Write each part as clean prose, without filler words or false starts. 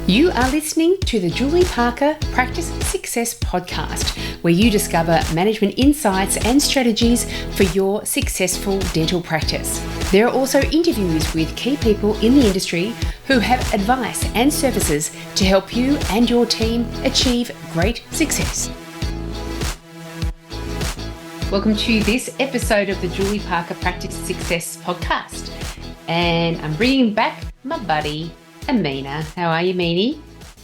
You are listening to the Julie Parker Practice Success Podcast, where you discover management insights and strategies for your successful dental practice. There are also interviews with key people in the industry who have advice and services to help you and your team achieve great success. Welcome to this episode of the Julie Parker Practice Success Podcast. And I'm bringing back my buddy, Ameena. How are you, Meanie?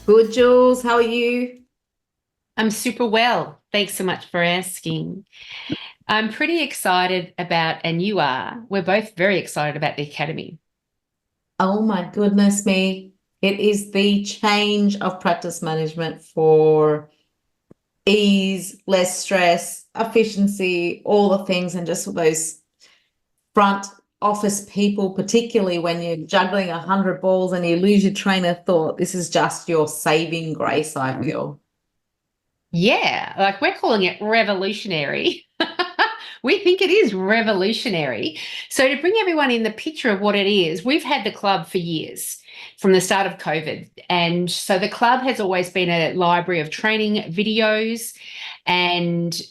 Good, Jules. How are you? I'm super well. Thanks so much for asking. I'm pretty excited about, and you are, we're both very excited about the Academy. Oh my goodness me. It is the change of practice management for ease, less stress, efficiency, all the things, and just those front office people, particularly when you're juggling 100 balls and you lose your train of thought. This is just your saving grace, I feel. Yeah, like we're calling it revolutionary. We think it is revolutionary. So to bring everyone in the picture of what it is, we've had the club for years from the start of COVID. And so the club has always been a library of training videos and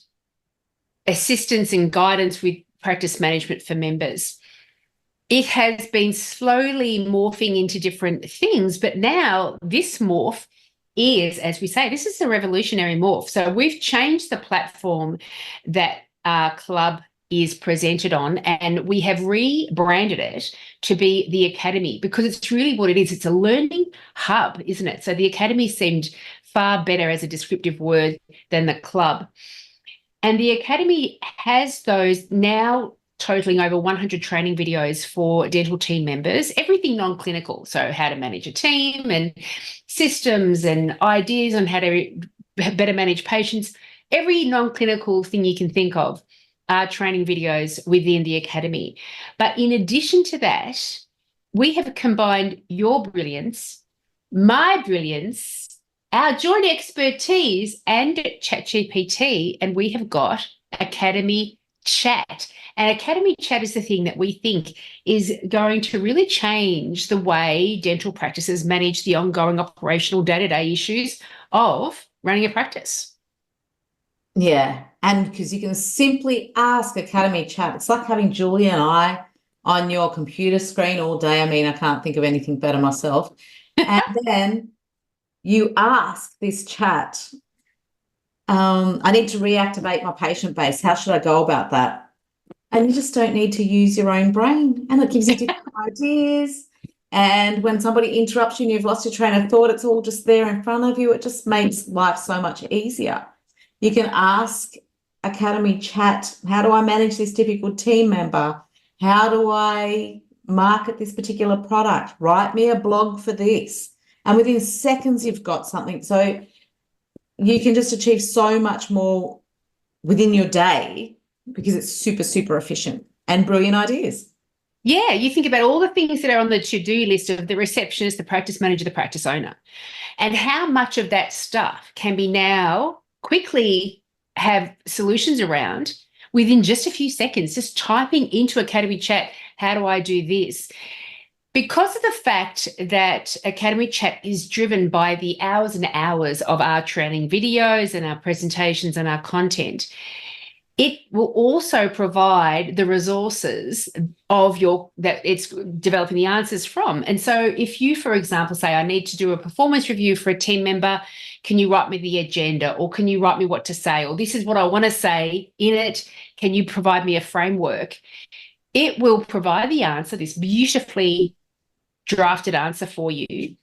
assistance and guidance with practice management for members. It has been slowly morphing into different things, but now this morph is, as we say, this is a revolutionary morph. So we've changed the platform that our club is presented on, and we have rebranded it to be the Academy, because it's really what it is. It's a learning hub, isn't it? So the Academy seemed far better as a descriptive word than the club. And the Academy has those now totaling over 100 training videos for dental team members, everything non-clinical. So how to manage a team and systems and ideas on how to better manage patients, every non-clinical thing you can think of are training videos within the Academy. But in addition to that, we have combined your brilliance, my brilliance, our joint expertise and ChatGPT, and we have got Academy Chat. And Academy Chat is the thing that we think is going to really change the way dental practices manage the ongoing operational day-to-day issues of running a practice. Yeah, and because you can simply ask Academy Chat. It's like having Julie and I on your computer screen all day. I mean, I can't think of anything better myself. And then you ask this chat, I need to reactivate my patient base. How should I go about that? And you just don't need to use your own brain. And it gives you different ideas. And when somebody interrupts you and you've lost your train of thought, it's all just there in front of you. It just makes life so much easier. You can ask Academy Chat, how do I manage this difficult team member? How do I market this particular product? Write me a blog for this. And within seconds, you've got something. So you can just achieve so much more within your day because it's super, super efficient and brilliant ideas. Yeah, you think about all the things that are on the to-do list of the receptionist, the practice manager, the practice owner, and how much of that stuff can be now quickly have solutions around within just a few seconds, just typing into Academy Chat, how do I do this? Because of the fact that Academy Chat is driven by the hours and hours of our training videos and our presentations and our content, it will also provide the resources of that it's developing the answers from. And so if you, for example, say, I need to do a performance review for a team member, can you write me the agenda, or can you write me what to say, or this is what I want to say in it, can you provide me a framework? It will provide the answer, this beautifully drafted answer for you.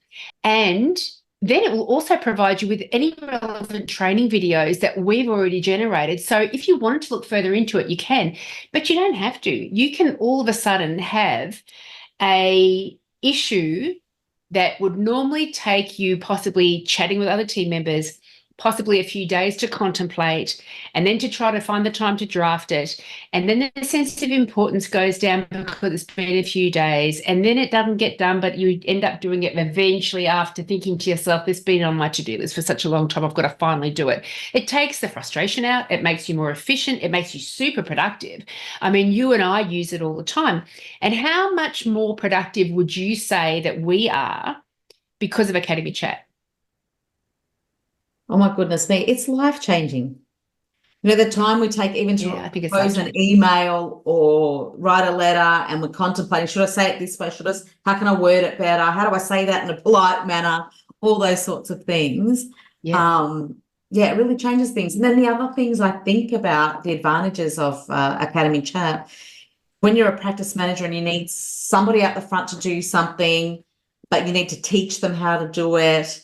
And then it will also provide you with any relevant training videos that we've already generated. So if you wanted to look further into it, you can, but you don't have to. You can all of a sudden have a issue that would normally take you possibly chatting with other team members, possibly a few days to contemplate, and then to try to find the time to draft it. And then the sense of importance goes down because it's been a few days, and then it doesn't get done, but you end up doing it eventually after thinking to yourself, this has been on my to-do list for such a long time, I've got to finally do it. It takes the frustration out. It makes you more efficient. It makes you super productive. I mean, you and I use it all the time. And how much more productive would you say that we are because of Academy Chat? Oh my goodness me, it's life-changing. You know, the time we take even to Yeah, I think it's compose an life-changing. email or write a letter, and we're contemplating, should I say it this way? How can I word it better? How do I say that in a polite manner? All those sorts of things. Yeah. Yeah, it really changes things. And then the other things I think about the advantages of Academy Chat, when you're a practice manager and you need somebody at the front to do something, but you need to teach them how to do it,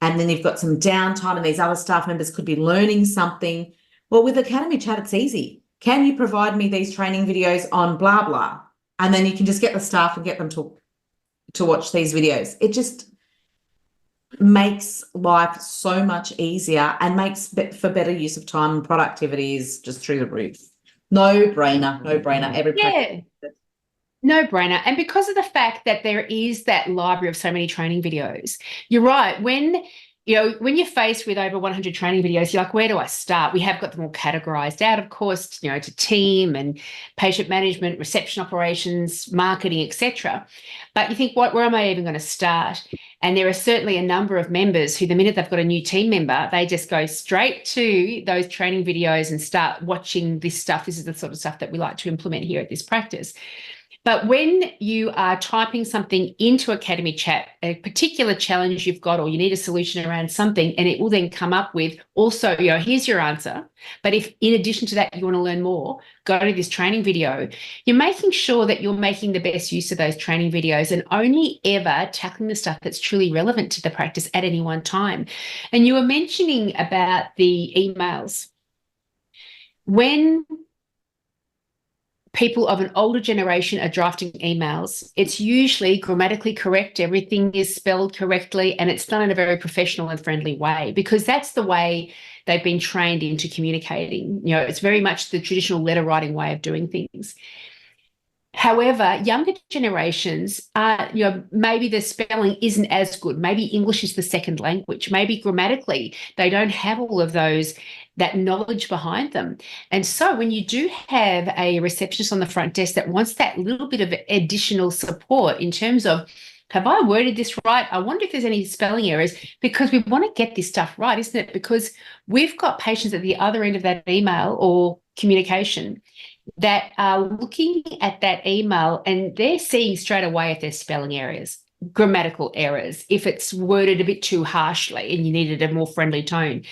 and then you've got some downtime and these other staff members could be learning something. Well, with Academy Chat, it's easy. Can you provide me these training videos on blah, blah? And then you can just get the staff and get them to watch these videos. It just makes life so much easier and makes for better use of time, and productivity is just through the roof. No brainer, no brainer. Every Yeah. No brainer. And because of the fact that there is that library of so many training videos, you're right. When you're faced with over 100 training videos, you're like, where do I start? We have got them all categorized out, of course, to team and patient management, reception operations, marketing, etc. But you think, where am I even going to start? And there are certainly a number of members who, the minute they've got a new team member, they just go straight to those training videos and start watching this stuff. This is the sort of stuff that we like to implement here at this practice. But when you are typing something into Academy Chat, a particular challenge you've got, or you need a solution around something, and it will then come up with also, here's your answer. But if in addition to that, you want to learn more, go to this training video, you're making sure that you're making the best use of those training videos and only ever tackling the stuff that's truly relevant to the practice at any one time. And you were mentioning about the emails. When people of an older generation are drafting emails, it's usually grammatically correct, everything is spelled correctly, and it's done in a very professional and friendly way, because that's the way they've been trained into communicating. It's very much the traditional letter writing way of doing things. However, younger generations are, maybe the spelling isn't as good. Maybe English is the second language. Maybe grammatically, they don't have all of that knowledge behind them. And so when you do have a receptionist on the front desk that wants that little bit of additional support in terms of, have I worded this right? I wonder if there's any spelling errors, because we want to get this stuff right, isn't it? Because we've got patients at the other end of that email or communication that are looking at that email and they're seeing straight away if there's spelling errors, grammatical errors, if it's worded a bit too harshly and you needed a more friendly tone.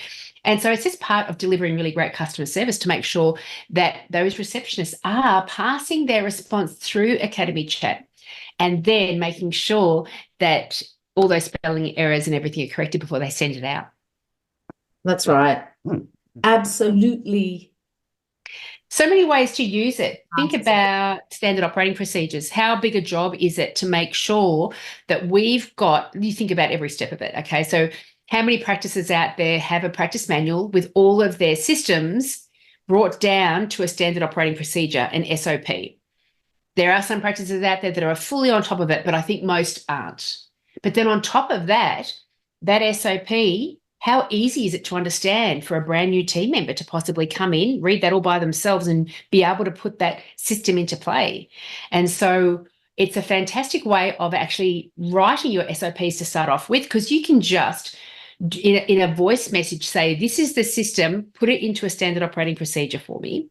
And so it's just part of delivering really great customer service to make sure that those receptionists are passing their response through Academy Chat and then making sure that all those spelling errors and everything are corrected before they send it out. That's right. Absolutely. So many ways to use it. Think about standard operating procedures. How big a job is it to make sure that you think about every step of it. Okay. So how many practices out there have a practice manual with all of their systems brought down to a standard operating procedure, an SOP? There are some practices out there that are fully on top of it, but I think most aren't. But then on top of that SOP, how easy is it to understand for a brand new team member to possibly come in, read that all by themselves and be able to put that system into play? And so it's a fantastic way of actually writing your SOPs to start off with, because you can just, in a voice message, say, this is the system, put it into a standard operating procedure for me.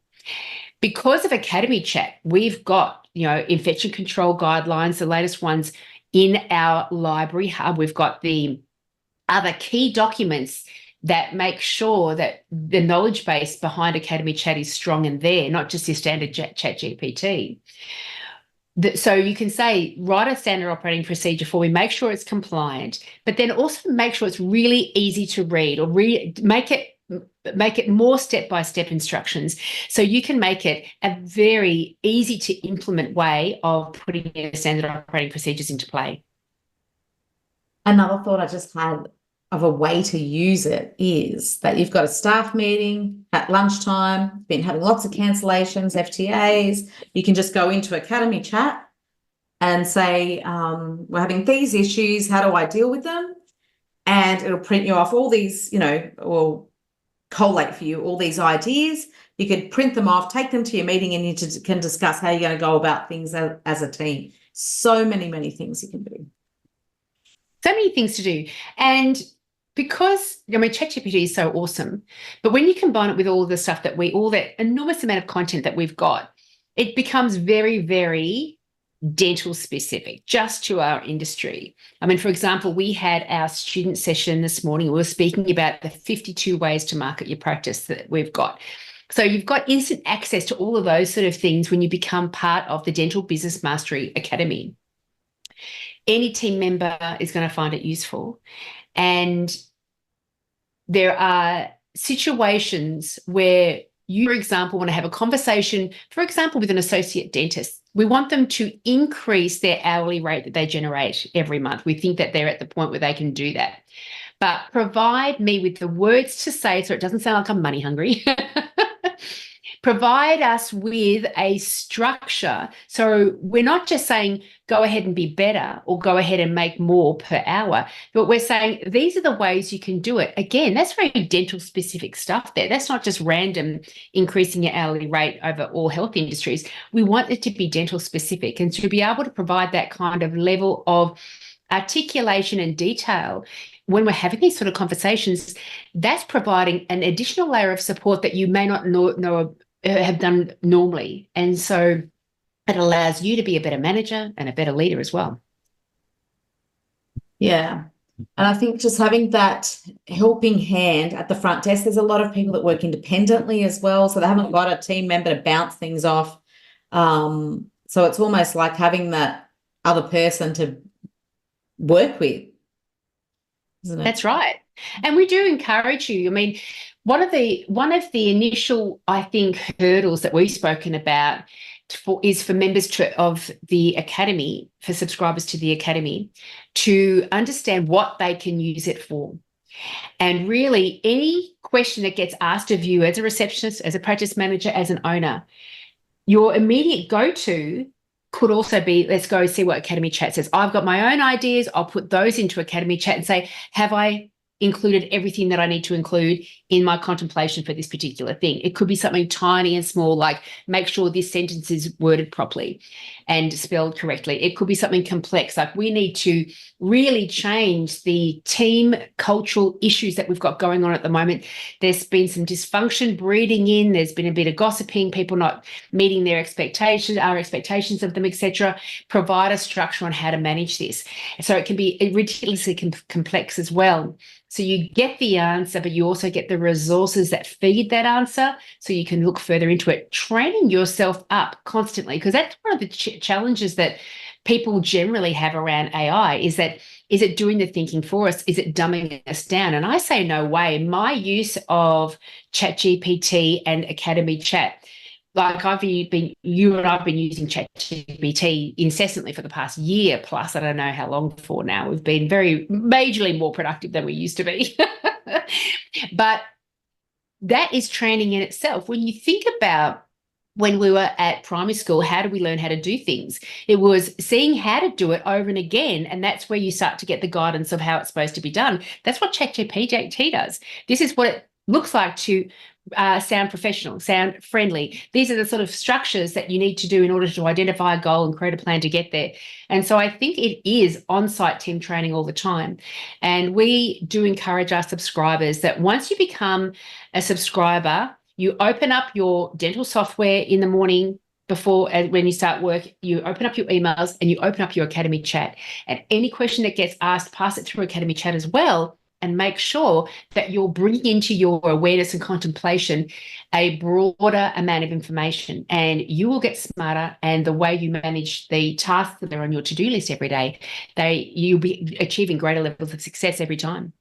Because of Academy Chat, we've got, infection control guidelines, the latest ones in our library hub. We've got the other key documents that make sure that the knowledge base behind Academy Chat is strong and there, not just your standard Chat GPT. So you can say, write a standard operating procedure for me, make sure it's compliant, but then also make sure it's really easy to read, or make it more step-by-step instructions, so you can make it a very easy to implement way of putting your standard operating procedures into play. Another thought I just had of a way to use it is that you've got a staff meeting at lunchtime, been having lots of cancellations, FTAs. You can just go into Academy Chat and say, we're having these issues. How do I deal with them? And it'll print you off all these, or collate for you all these ideas. You can print them off, take them to your meeting, and you can discuss how you're going to go about things as a team. So many, many things you can do. So many things to do. And because, I mean, ChatGPT is so awesome, but when you combine it with all the stuff all that enormous amount of content that we've got, it becomes very, very dental specific, just to our industry. I mean, for example, we had our student session this morning. We were speaking about the 52 ways to market your practice that we've got. So you've got instant access to all of those sort of things when you become part of the Dental Business Mastery Academy. Any team member is going to find it useful. And there are situations where you, for example, want to have a conversation, for example, with an associate dentist. We want them to increase their hourly rate that they generate every month. We think that they're at the point where they can do that. But provide me with the words to say so it doesn't sound like I'm money hungry. Provide us with a structure. So we're not just saying, go ahead and be better or go ahead and make more per hour, but we're saying these are the ways you can do it. Again, that's very dental specific stuff there. That's not just random increasing your hourly rate over all health industries. We want it to be dental specific, and to be able to provide that kind of level of articulation and detail when we're having these sort of conversations, that's providing an additional layer of support that you may not know have done normally. And so it allows you to be a better manager and a better leader as well. Yeah. And I think just having that helping hand at the front desk, there's a lot of people that work independently as well. So they haven't got a team member to bounce things off. So it's almost like having that other person to work with, isn't it? That's right. And we do encourage you. I mean, one of the initial, I think, hurdles that we've spoken about is for members of the academy, for subscribers to the academy, to understand what they can use it for. And really, any question that gets asked of you as a receptionist, as a practice manager, as an owner, your immediate go-to could also be, let's go see what Academy Chat says. I've got my own ideas. I'll put those into Academy Chat and say, have I included everything that I need to include in my contemplation for this particular thing? It could be something tiny and small, like make sure this sentence is worded properly and spelled correctly. It could be something complex, like we need to really change the team cultural issues that we've got going on at the moment. There's been some dysfunction breeding in. There's been a bit of gossiping, people not meeting their expectations, our expectations of them, etc. Provide a structure on how to manage this. So it can be ridiculously complex as well. So you get the answer, but you also get the resources that feed that answer, so you can look further into it, training yourself up constantly, because that's one of the challenges that people generally have around AI is it doing the thinking for us? Is it dumbing us down? And I say no way. My use of ChatGPT and Academy Chat, like you and I've been using ChatGPT incessantly for the past year plus. I don't know how long for now. We've been very majorly more productive than we used to be. But that is training in itself. When you think about when we were at primary school, how do we learn how to do things? It was seeing how to do it over and again. And that's where you start to get the guidance of how it's supposed to be done. That's what ChatGPT does. This is what it looks like to sound professional, sound friendly. These are the sort of structures that you need to do in order to identify a goal and create a plan to get there. And so I think it is on-site team training all the time. And we do encourage our subscribers that once you become a subscriber, you open up your dental software in the morning before, when you start work, you open up your emails and you open up your Academy Chat. And any question that gets asked, pass it through Academy Chat as well, and make sure that you're bringing into your awareness and contemplation a broader amount of information, and you will get smarter. And the way you manage the tasks that are on your to-do list every day, you'll be achieving greater levels of success every time.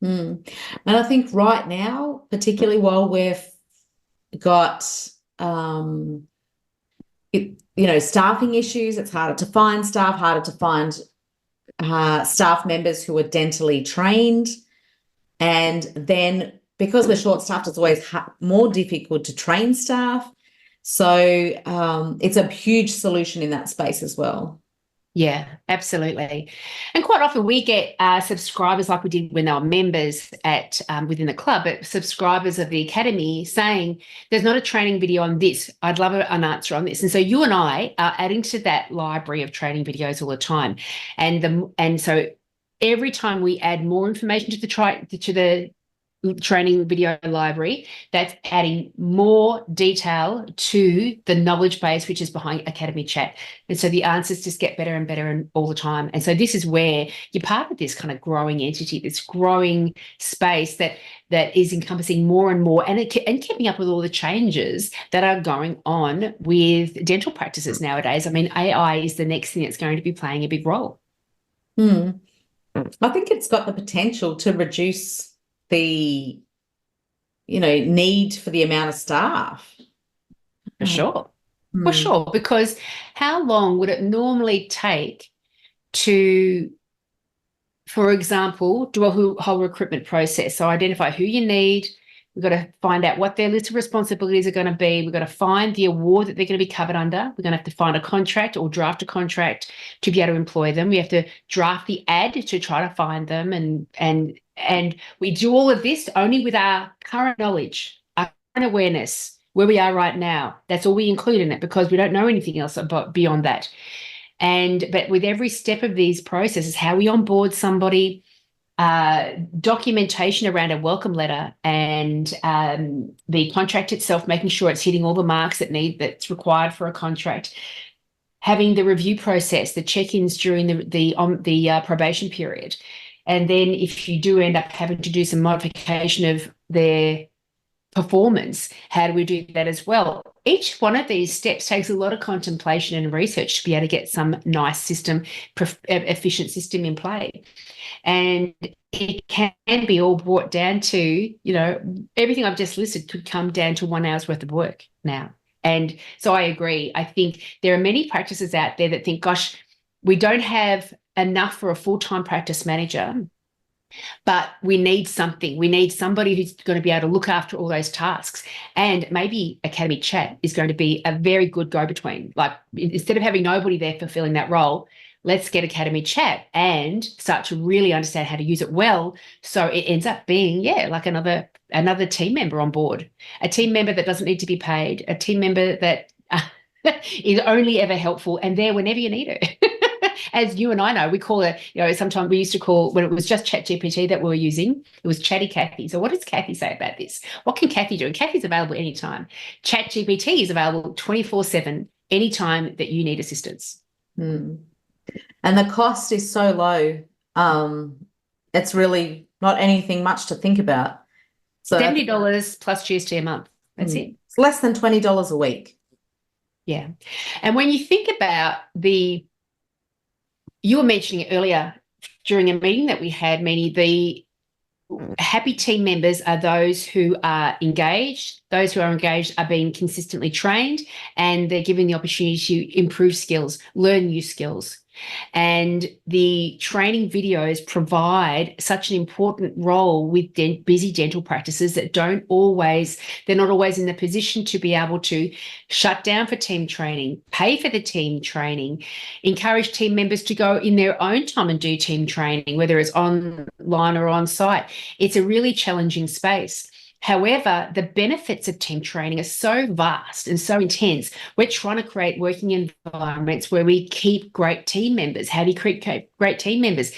And I think right now, particularly while we've got staffing issues, it's harder to find staff, harder to find staff members who are dentally trained. And then because we're short-staffed, it's always more difficult to train staff. So it's a huge solution in that space as well. Yeah, absolutely. And quite often we get subscribers, like we did when they were members at within the club, but subscribers of the Academy saying, there's not a training video on this. I'd love an answer on this. And so you and I are adding to that library of training videos all the time. And so every time we add more information to the training video library, that's adding more detail to the knowledge base which is behind Academy Chat. And so the answers just get better and better all the time. And so this is where you're part of this kind of growing entity, this growing space that is encompassing more and more, and keeping up with all the changes that are going on with dental practices nowadays. I mean, AI is the next thing that's going to be playing a big role. I think it's got the potential to reduce the, need for the amount of staff. For sure. For sure. Because how long would it normally take to, for example, do a whole recruitment process? So identify who you need. We've got to find out what their list of responsibilities are going to be. We've got to find the award that they're going to be covered under. We're going to have to find a contract or draft a contract to be able to employ them. We have to draft the ad to try to find them. And we do all of this only with our current knowledge, our current awareness, where we are right now. That's all we include in it, because we don't know anything else beyond that. But with every step of these processes, how we onboard somebody, documentation around a welcome letter, and the contract itself, making sure it's hitting all the marks that's required for a contract, having the review process, the check-ins during the probation period. And then if you do end up having to do some modification of their performance, how do we do that as well? Each one of these steps takes a lot of contemplation and research to be able to get some nice system, efficient system in play. And it can be all brought down to, everything I've just listed could come down to 1 hour's worth of work now. And so I agree. I think there are many practices out there that think, gosh, we don't have enough for a full-time practice manager, but we need something. We need somebody who's going to be able to look after all those tasks. And maybe Academy Chat is going to be a very good go-between. Like, instead of having nobody there fulfilling that role, let's get Academy Chat and start to really understand how to use it well. So it ends up being, like another team member on board, a team member that doesn't need to be paid, a team member that is only ever helpful and there whenever you need it. As you and I know, we call it, sometimes we used to call, when it was just ChatGPT that we were using, it was Chatty Cathy. So what does Cathy say about this? What can Cathy do? And Cathy's available anytime. ChatGPT is available 24/7, anytime that you need assistance. And the cost is so low. It's really not anything much to think about. So $70 plus GST a month. That's it. It's less than $20 a week. Yeah. And when you think about you were mentioning it earlier during a meeting that we had, Meenie, the happy team members are those who are engaged. Those who are engaged are being consistently trained, and they're given the opportunity to improve skills, learn new skills. And the training videos provide such an important role with busy dental practices that they're not always in the position to be able to shut down for team training, pay for the team training, encourage team members to go in their own time and do team training, whether it's online or on site. It's a really challenging space. However, the benefits of team training are so vast and so intense. We're trying to create working environments where we keep great team members. How do you create great team members?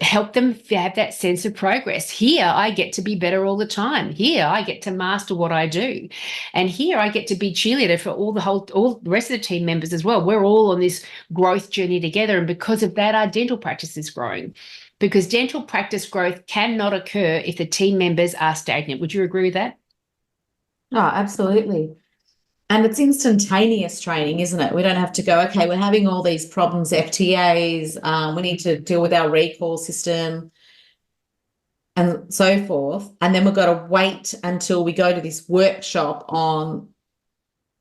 Help them have that sense of progress. Here, I get to be better all the time. Here, I get to master what I do. And here, I get to be cheerleader for all the rest of the team members as well. We're all on this growth journey together. And because of that, our dental practice is growing. Because dental practice growth cannot occur if the team members are stagnant. Would you agree with that? Oh, absolutely. And it's instantaneous training, isn't it? We don't have to go, okay, we're having all these problems, FTAs, we need to deal with our recall system and so forth. And then we've got to wait until we go to this workshop on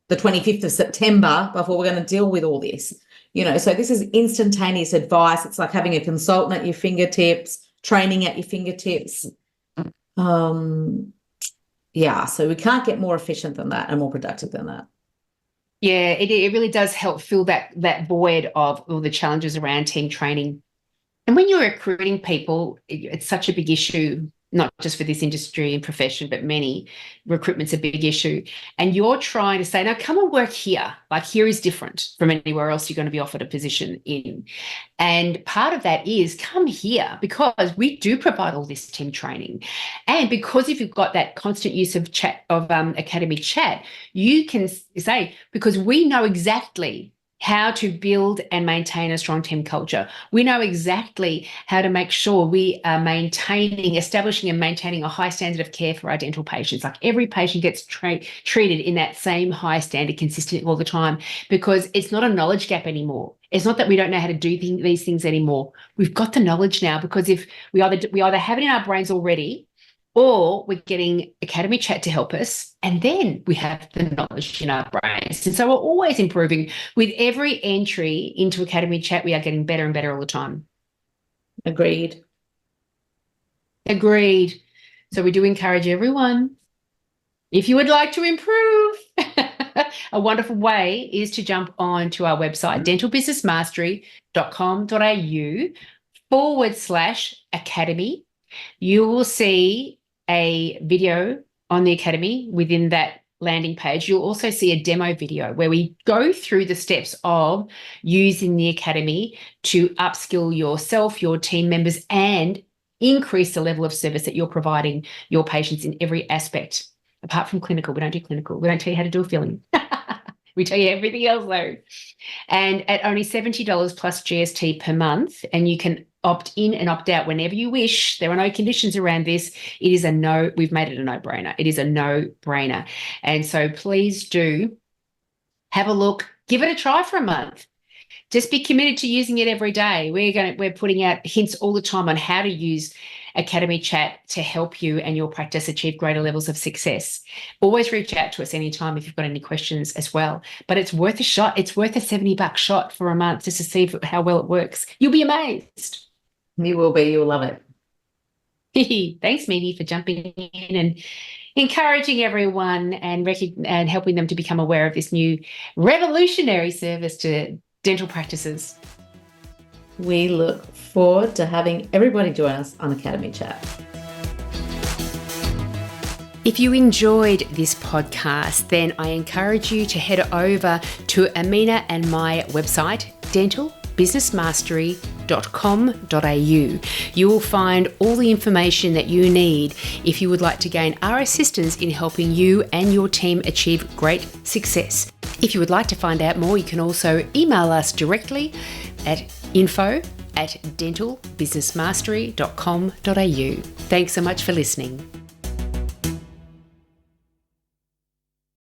the 25th of September before we're going to deal with all this. So this is instantaneous advice. It's like having a consultant at your fingertips, training at your fingertips. So we can't get more efficient than that and more productive than that. Yeah, it really does help fill that void of all the challenges around team training. And when you're recruiting people, it's such a big issue. not just for this industry and profession, but many, recruitment's a big issue. And you're trying to say, now come and work here. Like, here is different from anywhere else you're going to be offered a position in. And part of that is come here, because we do provide all this team training. And because if you've got that constant use of Academy Chat, you can say, because we know exactly how to build and maintain a strong team culture. We know exactly how to make sure we are establishing and maintaining a high standard of care for our dental patients. Like, every patient gets treated in that same high standard consistently all the time, because it's not a knowledge gap anymore. It's not that we don't know how to do these things anymore. We've got the knowledge now, because if we either have it in our brains already, or we're getting Academy Chat to help us, and then we have the knowledge in our brains. And so we're always improving. With every entry into Academy Chat, we are getting better and better all the time. Agreed. So we do encourage everyone, if you would like to improve, a wonderful way is to jump on to our website, dentalbusinessmastery.com.au/academy. You will see a video on the Academy within that landing page. You'll also see a demo video where we go through the steps of using the Academy to upskill yourself, your team members, and increase the level of service that you're providing your patients in every aspect. Apart from clinical, we don't do clinical. We don't tell you how to do a filling. We tell you everything else though. And at only $70 plus GST per month, and you can opt in and opt out whenever you wish. There are no conditions around this. It is we've made it a no-brainer. It is a no-brainer. And so please do have a look, give it a try for a month. Just be committed to using it every day. We're putting out hints all the time on how to use Academy Chat to help you and your practice achieve greater levels of success. Always reach out to us anytime if you've got any questions as well. But it's worth a shot. It's worth a $70 shot for a month just to see how well it works. You'll be amazed. You will be. You'll love it. Thanks, Meenie, for jumping in and encouraging everyone and helping them to become aware of this new revolutionary service to dental practices. We look forward to having everybody join us on Academy Chat. If you enjoyed this podcast, then I encourage you to head over to Ameena and my website, dentalbusinessmastery.com.au. You will find all the information that you need if you would like to gain our assistance in helping you and your team achieve great success. If you would like to find out more, you can also email us directly at info@dentalbusinessmastery.com.au. Thanks so much for listening.